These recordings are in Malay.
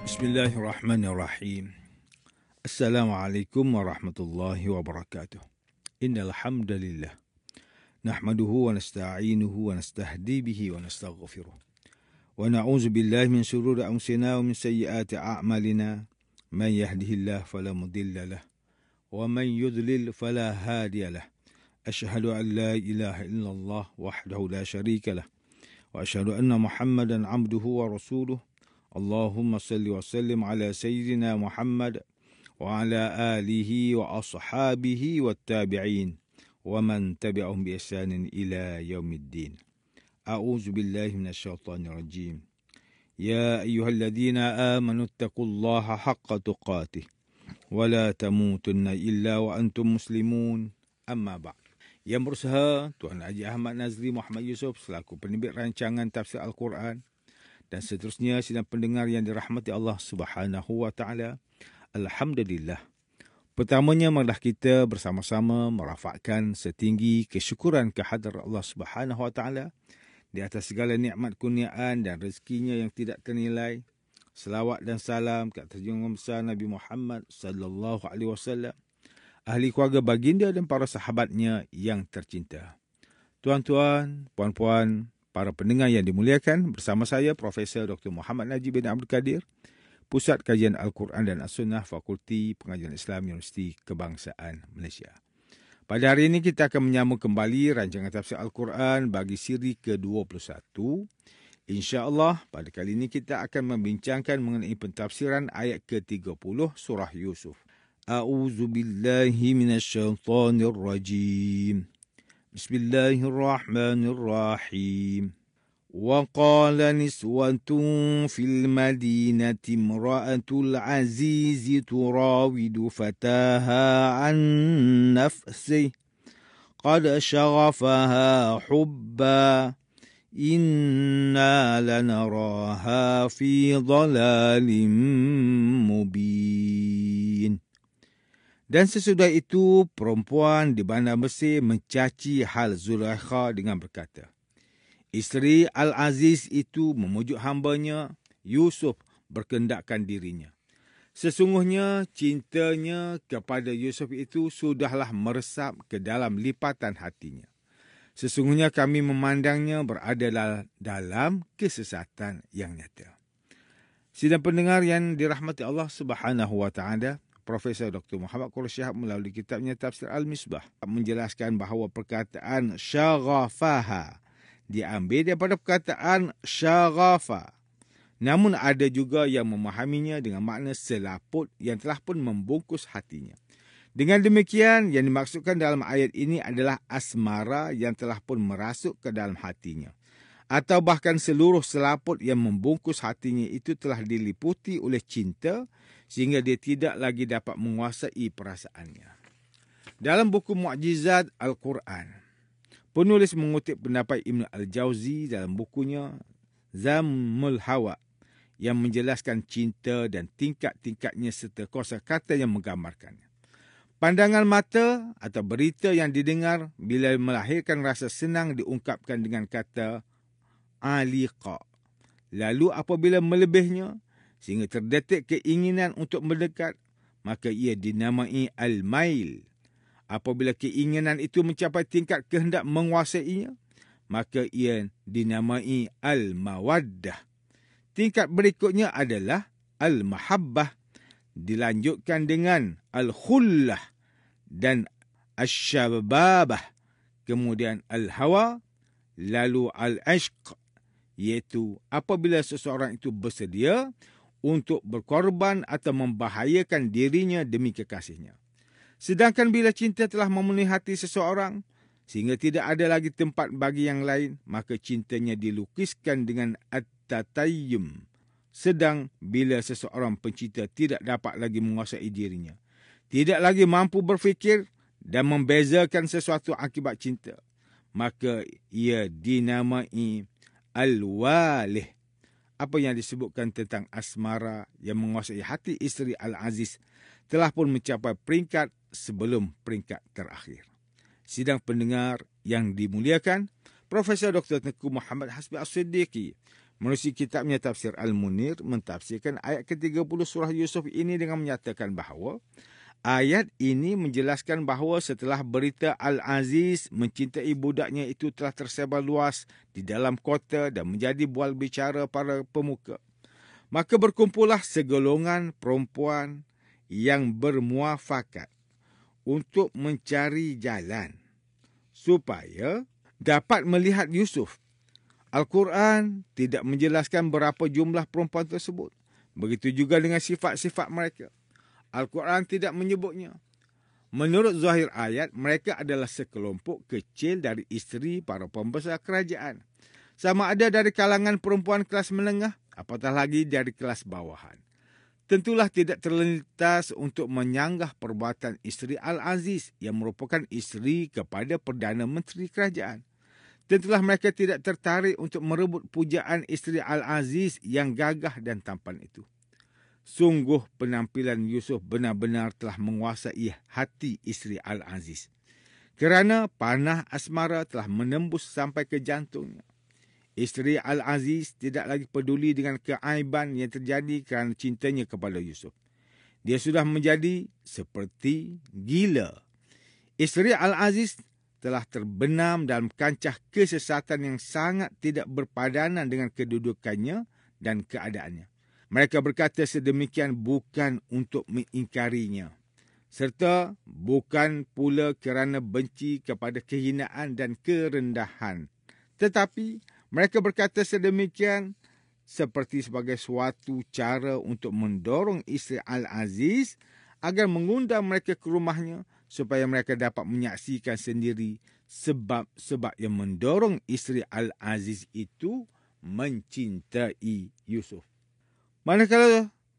Bismillahirrahmanirrahim. Assalamualaikum warahmatullahi wabarakatuh. Innal hamdalillah nahmaduhu wa nasta'inuhu wa nastahdi bihi wa nastaghfiruh. Wa na'udzu billahi min shururi anfusina wa min sayyiati a'malina. Man yahdihillahu fala mudilla lahu wa man yudlil fala hadiya lahu. Asyhadu an la ilaha illallah wahdahu la syarika lahu wa asyhadu anna Muhammadan 'abduhu wa rasuluh. Allahumma salli wa sallim ala sayyidina Muhammad wa ala alihi wa ashabihi wa tabi'in wa man tabi'ahum bi ihsanin ila yaumiddin. A'udzu billahi minasyaitonir rajim. Ya ayyuhalladzina amanu taqullaha haqqa tuqatih wa la tamutunna illa wa antum muslimun. Amma ba'd. Yang berusaha Tuan Haji Ahmad Nazri Muhammad Yusof selaku penerbit rancangan tafsir Al-Quran dan seterusnya sidang pendengar yang dirahmati Allah Subhanahu wa taala. Alhamdulillah. Pertamanya marilah kita bersama-sama merafakkan setinggi kesyukuran kehadrat Allah Subhanahu wa taala di atas segala nikmat kurniaan dan rezekinya yang tidak ternilai. Selawat dan salam ke atas junjungan besar Nabi Muhammad sallallahu alaihi wasallam, ahli keluarga baginda dan para sahabatnya yang tercinta. Tuan-tuan, puan-puan, para pendengar yang dimuliakan, bersama saya Profesor Dr. Muhammad Najib bin Abdul Kadir, Pusat Kajian Al-Quran dan As-Sunnah, Fakulti Pengajian Islam Universiti Kebangsaan Malaysia. Pada hari ini kita akan menyambung kembali rancangan tafsir Al-Quran bagi siri ke-21. InsyaAllah pada kali ini kita akan membincangkan mengenai pentafsiran ayat ke-30 surah Yusuf. A'udzu billahi minasyaitonir rajim. Bismillahirrahmanirrahim. وقال نسوة في المدينة امرأة العزيز تراود فتاها عن نفسه قد شغفها حبا إنا لنراها في ضلال مبين. Dan sesudah itu, perempuan di bandar Mesir mencaci hal Zulaikha dengan berkata, isteri Al-Aziz itu memujuk hambanya, Yusuf berkendakkan dirinya. Sesungguhnya cintanya kepada Yusuf itu sudahlah meresap ke dalam lipatan hatinya. Sesungguhnya kami memandangnya berada dalam kesesatan yang nyata. Sidang pendengar yang dirahmati Allah Subhanahu wa taala, Profesor Dr. Muhammad Quraish Shihab melalui kitabnya Tafsir Al-Misbah menjelaskan bahawa perkataan syaghafaha diambil daripada perkataan syaghafa. Namun ada juga yang memahaminya dengan makna selaput yang telah pun membungkus hatinya. Dengan demikian, yang dimaksudkan dalam ayat ini adalah asmara yang telah pun merasuk ke dalam hatinya. Atau bahkan seluruh selaput yang membungkus hatinya itu telah diliputi oleh cinta sehingga dia tidak lagi dapat menguasai perasaannya. Dalam buku Mu'jizat Al-Quran, penulis mengutip pendapat Ibn Al-Jawzi dalam bukunya Zammul Hawa yang menjelaskan cinta dan tingkat-tingkatnya serta kosakata yang menggambarkannya. Pandangan mata atau berita yang didengar bila melahirkan rasa senang diungkapkan dengan kata aliqa. Lalu apabila melebihnya sehingga terdetik keinginan untuk mendekat, maka ia dinamai al-mail. Apabila keinginan itu mencapai tingkat kehendak menguasainya, maka ia dinamai al-mawaddah. Tingkat berikutnya adalah al-mahabbah, dilanjutkan dengan al-khullah dan al-syababah, kemudian al-hawa, lalu al-ashq, iaitu apabila seseorang itu bersedia untuk berkorban atau membahayakan dirinya demi kekasihnya. Sedangkan bila cinta telah memenuhi hati seseorang, sehingga tidak ada lagi tempat bagi yang lain, maka cintanya dilukiskan dengan at-tatayyum. Sedang bila seseorang pencinta tidak dapat lagi menguasai dirinya, tidak lagi mampu berfikir dan membezakan sesuatu akibat cinta, maka ia dinamai al-walih. Apa yang disebutkan tentang asmara yang menguasai hati isteri Al-Aziz telah pun mencapai peringkat sebelum peringkat terakhir. Sidang pendengar yang dimuliakan, Profesor Dr. Tengku Muhammad Hasbi As-Siddiqi Menerusi kitabnya Tafsir Al-Munir mentafsirkan ayat ke-30 surah Yusuf ini dengan menyatakan bahawa ayat ini menjelaskan bahawa setelah berita Al-Aziz mencintai budaknya itu telah tersebar luas di dalam kota dan menjadi bual bicara para pemuka, maka berkumpullah segolongan perempuan yang bermuafakat untuk mencari jalan supaya dapat melihat Yusuf. Al-Quran tidak menjelaskan berapa jumlah perempuan tersebut. Begitu juga dengan sifat-sifat mereka. Al-Quran tidak menyebutnya. Menurut zahir ayat, mereka adalah sekelompok kecil dari isteri para pembesar kerajaan. Sama ada dari kalangan perempuan kelas menengah, apatah lagi dari kelas bawahan. Tentulah tidak terlintas untuk menyanggah perbuatan isteri Al-Aziz yang merupakan isteri kepada Perdana Menteri Kerajaan. Tentulah mereka tidak tertarik untuk merebut pujaan isteri Al-Aziz yang gagah dan tampan itu. Sungguh penampilan Yusuf benar-benar telah menguasai hati isteri Al-Aziz, kerana panah asmara telah menembus sampai ke jantungnya. Isteri Al-Aziz tidak lagi peduli dengan keaiban yang terjadi kerana cintanya kepada Yusuf. Dia sudah menjadi seperti gila. Isteri Al-Aziz telah terbenam dalam kancah kesesatan yang sangat tidak berpadanan dengan kedudukannya dan keadaannya. Mereka berkata sedemikian bukan untuk mengingkarinya, serta bukan pula kerana benci kepada kehinaan dan kerendahan. Tetapi mereka berkata sedemikian seperti sebagai suatu cara untuk mendorong isteri Al-Aziz agar mengundang mereka ke rumahnya supaya mereka dapat menyaksikan sendiri sebab yang mendorong isteri Al-Aziz itu mencintai Yusuf.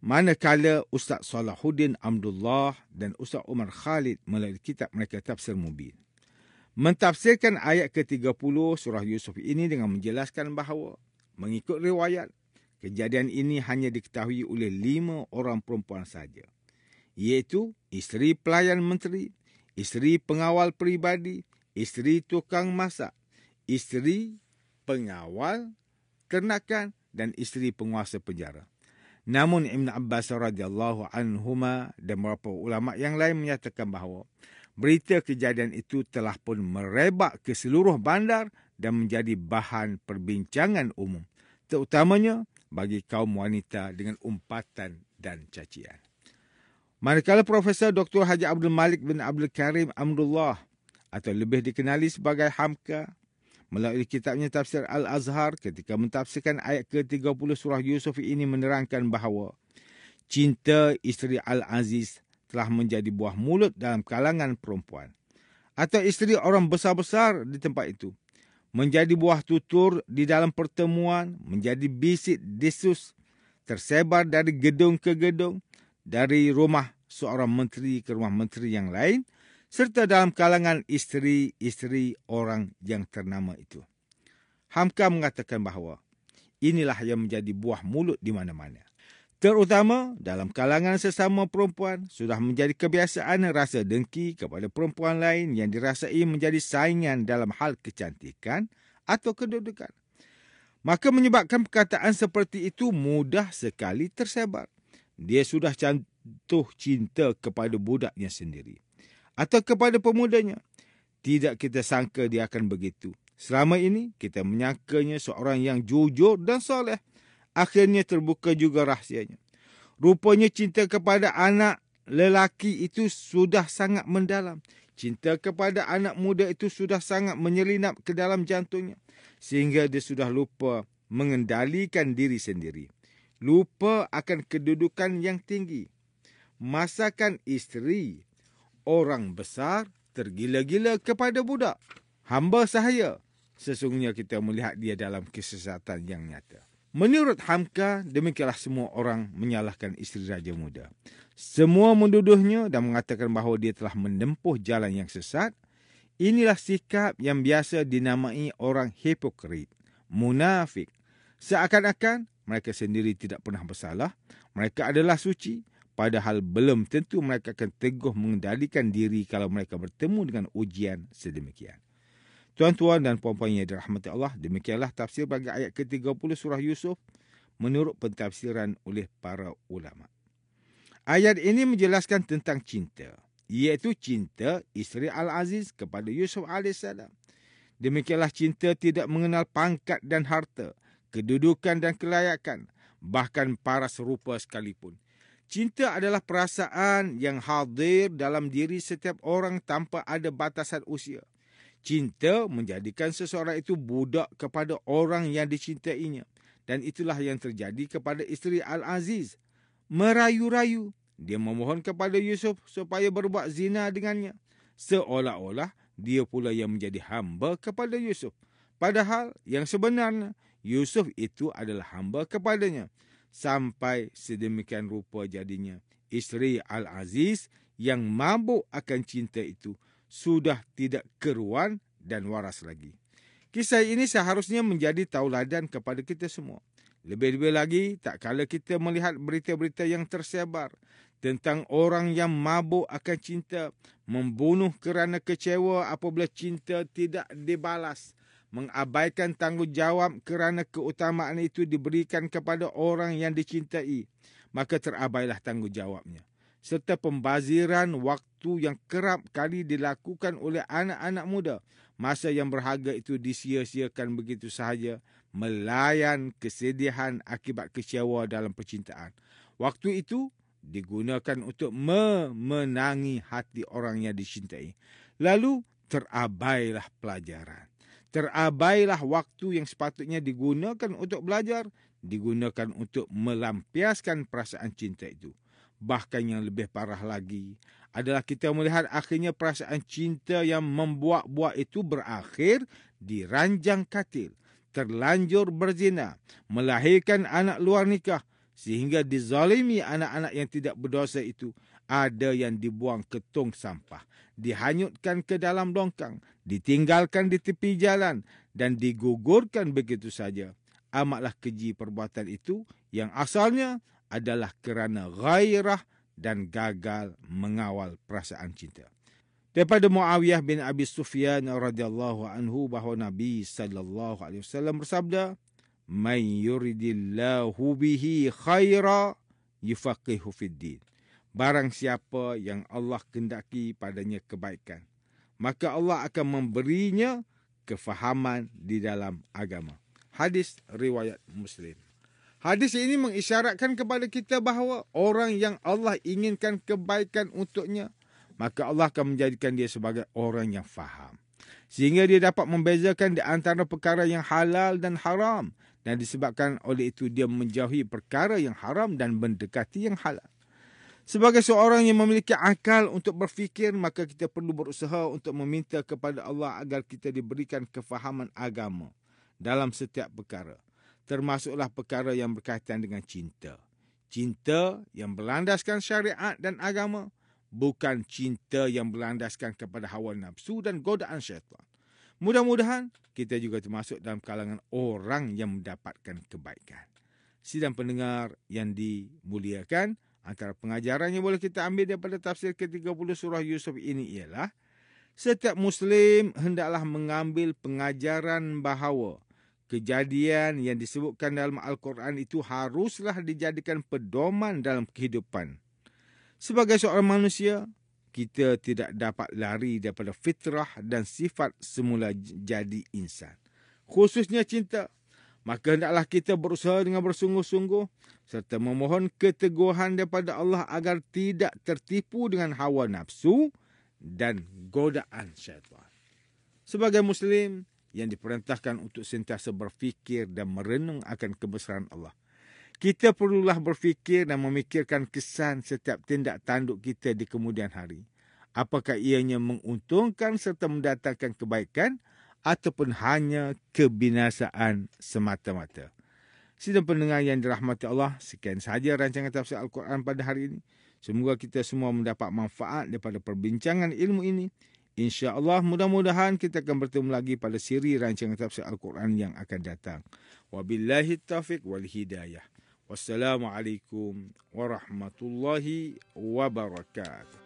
Manakala Ustaz Salahuddin Amdullah dan Ustaz Umar Khalid melalui kitab mereka Tafsir Mubin mentafsirkan ayat ke-30 surah Yusuf ini dengan menjelaskan bahawa mengikut riwayat, kejadian ini hanya diketahui oleh 5 orang perempuan saja, iaitu isteri pelayan menteri, isteri pengawal peribadi, isteri tukang masak, isteri pengawal ternakan dan isteri penguasa penjara. Namun Ibn Abbas radhiyallahu anhuma dan beberapa ulama yang lain menyatakan bahawa berita kejadian itu telah pun merebak ke seluruh bandar dan menjadi bahan perbincangan umum, terutamanya bagi kaum wanita dengan umpatan dan cacian. Manakala Profesor Dr. Haji Abdul Malik bin Abdul Karim Amdullah atau lebih dikenali sebagai Hamka melalui kitabnya Tafsir Al-Azhar ketika mentafsirkan ayat ke-30 surah Yusuf ini menerangkan bahawa cinta isteri Al-Aziz telah menjadi buah mulut dalam kalangan perempuan atau isteri orang besar-besar di tempat itu, menjadi buah tutur di dalam pertemuan, menjadi bisik desus tersebar dari gedung ke gedung, dari rumah seorang menteri ke rumah menteri yang lain, serta dalam kalangan isteri-isteri orang yang ternama itu. Hamka mengatakan bahawa inilah yang menjadi buah mulut di mana-mana. Terutama dalam kalangan sesama perempuan, sudah menjadi kebiasaan rasa dengki kepada perempuan lain yang dirasai menjadi saingan dalam hal kecantikan atau kedudukan. Maka menyebabkan perkataan seperti itu mudah sekali tersebar. Dia sudah jatuh cinta kepada budaknya sendiri atau kepada pemudanya. Tidak kita sangka dia akan begitu. Selama ini kita menyangkanya seorang yang jujur dan soleh. Akhirnya terbuka juga rahsianya. Rupanya cinta kepada anak lelaki itu sudah sangat mendalam. Cinta kepada anak muda itu sudah sangat menyelinap ke dalam jantungnya. Sehingga dia sudah lupa mengendalikan diri sendiri. Lupa akan kedudukan yang tinggi. Masakan isteri orang besar tergila-gila kepada budak. Hamba sahaya. Sesungguhnya kita melihat dia dalam kesesatan yang nyata. Menurut Hamka, demikianlah semua orang menyalahkan isteri Raja Muda. Semua menduduhnya dan mengatakan bahawa dia telah menempuh jalan yang sesat. Inilah sikap yang biasa dinamai orang hipokrit, munafik. Seakan-akan mereka sendiri tidak pernah bersalah. Mereka adalah suci. Padahal belum tentu mereka akan teguh mengendalikan diri kalau mereka bertemu dengan ujian sedemikian. Tuan-tuan dan puan-puan yang dirahmati Allah, demikianlah tafsir bagi ayat ke-30 surah Yusuf menurut pentafsiran oleh para ulama. Ayat ini menjelaskan tentang cinta, iaitu cinta isteri Al-Aziz kepada Yusuf AS. Demikianlah cinta tidak mengenal pangkat dan harta, kedudukan dan kelayakan, bahkan paras rupa sekalipun. Cinta adalah perasaan yang hadir dalam diri setiap orang tanpa ada batasan usia. Cinta menjadikan seseorang itu budak kepada orang yang dicintainya. Dan itulah yang terjadi kepada isteri Al-Aziz. Merayu-rayu, dia memohon kepada Yusuf supaya berbuat zina dengannya. Seolah-olah dia pula yang menjadi hamba kepada Yusuf. Padahal yang sebenarnya, Yusuf itu adalah hamba kepadanya. Sampai sedemikian rupa jadinya isteri Al-Aziz yang mabuk akan cinta itu sudah tidak keruan dan waras lagi. Kisah ini seharusnya menjadi tauladan kepada kita semua. Lebih-lebih lagi, tak kala kita melihat berita-berita yang tersebar tentang orang yang mabuk akan cinta, membunuh kerana kecewa apabila cinta tidak dibalas, mengabaikan tanggungjawab kerana keutamaan itu diberikan kepada orang yang dicintai, maka terabailah tanggungjawabnya. Serta pembaziran waktu yang kerap kali dilakukan oleh anak-anak muda. Masa yang berharga itu disia-siakan begitu sahaja, melayan kesedihan akibat kecewa dalam percintaan. Waktu itu digunakan untuk memenangi hati orang yang dicintai. Lalu terabailah pelajaran. Terabailah waktu yang sepatutnya digunakan untuk belajar, digunakan untuk melampiaskan perasaan cinta itu. Bahkan yang lebih parah lagi adalah kita melihat akhirnya perasaan cinta yang membuak-buak itu berakhir di ranjang katil, terlanjur berzina, melahirkan anak luar nikah, sehingga dizalimi anak-anak yang tidak berdosa itu. Ada yang dibuang ke tong sampah, dihanyutkan ke dalam longkang, ditinggalkan di tepi jalan dan digugurkan begitu saja. Amatlah keji perbuatan itu yang asalnya adalah kerana gairah dan gagal mengawal perasaan cinta. Daripada Muawiyah bin Abi Sufyan radhiyallahu anhu bahawa Nabi sallallahu alaihi wasallam bersabda, "Man yuridillahu bihi khaira yufaqihu fid din." Barang siapa yang Allah kehendaki padanya kebaikan, maka Allah akan memberinya kefahaman di dalam agama. Hadis riwayat Muslim. Hadis ini mengisyaratkan kepada kita bahawa orang yang Allah inginkan kebaikan untuknya, maka Allah akan menjadikan dia sebagai orang yang faham. Sehingga dia dapat membezakan di antara perkara yang halal dan haram. Dan disebabkan oleh itu dia menjauhi perkara yang haram dan mendekati yang halal. Sebagai seorang yang memiliki akal untuk berfikir, maka kita perlu berusaha untuk meminta kepada Allah agar kita diberikan kefahaman agama dalam setiap perkara. Termasuklah perkara yang berkaitan dengan cinta. Cinta yang berlandaskan syariat dan agama, bukan cinta yang berlandaskan kepada hawa nafsu dan godaan syaitan. Mudah-mudahan kita juga termasuk dalam kalangan orang yang mendapatkan kebaikan. Sidang pendengar yang dimuliakan, antara pengajaran yang boleh kita ambil daripada tafsir ke-30 surah Yusuf ini ialah, setiap Muslim hendaklah mengambil pengajaran bahawa kejadian yang disebutkan dalam Al-Quran itu haruslah dijadikan pedoman dalam kehidupan. Sebagai seorang manusia, kita tidak dapat lari daripada fitrah dan sifat semula jadi insan, khususnya cinta. Maka hendaklah kita berusaha dengan bersungguh-sungguh serta memohon keteguhan daripada Allah agar tidak tertipu dengan hawa nafsu dan godaan syaitan. Sebagai Muslim yang diperintahkan untuk sentiasa berfikir dan merenung akan kebesaran Allah, kita perlulah berfikir dan memikirkan kesan setiap tindak tanduk kita di kemudian hari. Apakah ianya menguntungkan serta mendatangkan kebaikan ataupun hanya kebinasaan semata-mata. Sidang pendengar yang dirahmati Allah, sekian sahaja rancangan tafsir Al-Quran pada hari ini. Semoga kita semua mendapat manfaat daripada perbincangan ilmu ini. InsyaAllah mudah-mudahan kita akan bertemu lagi pada siri rancangan tafsir Al-Quran yang akan datang. Wabillahi taufiq wal hidayah. Wassalamualaikum warahmatullahi wabarakatuh.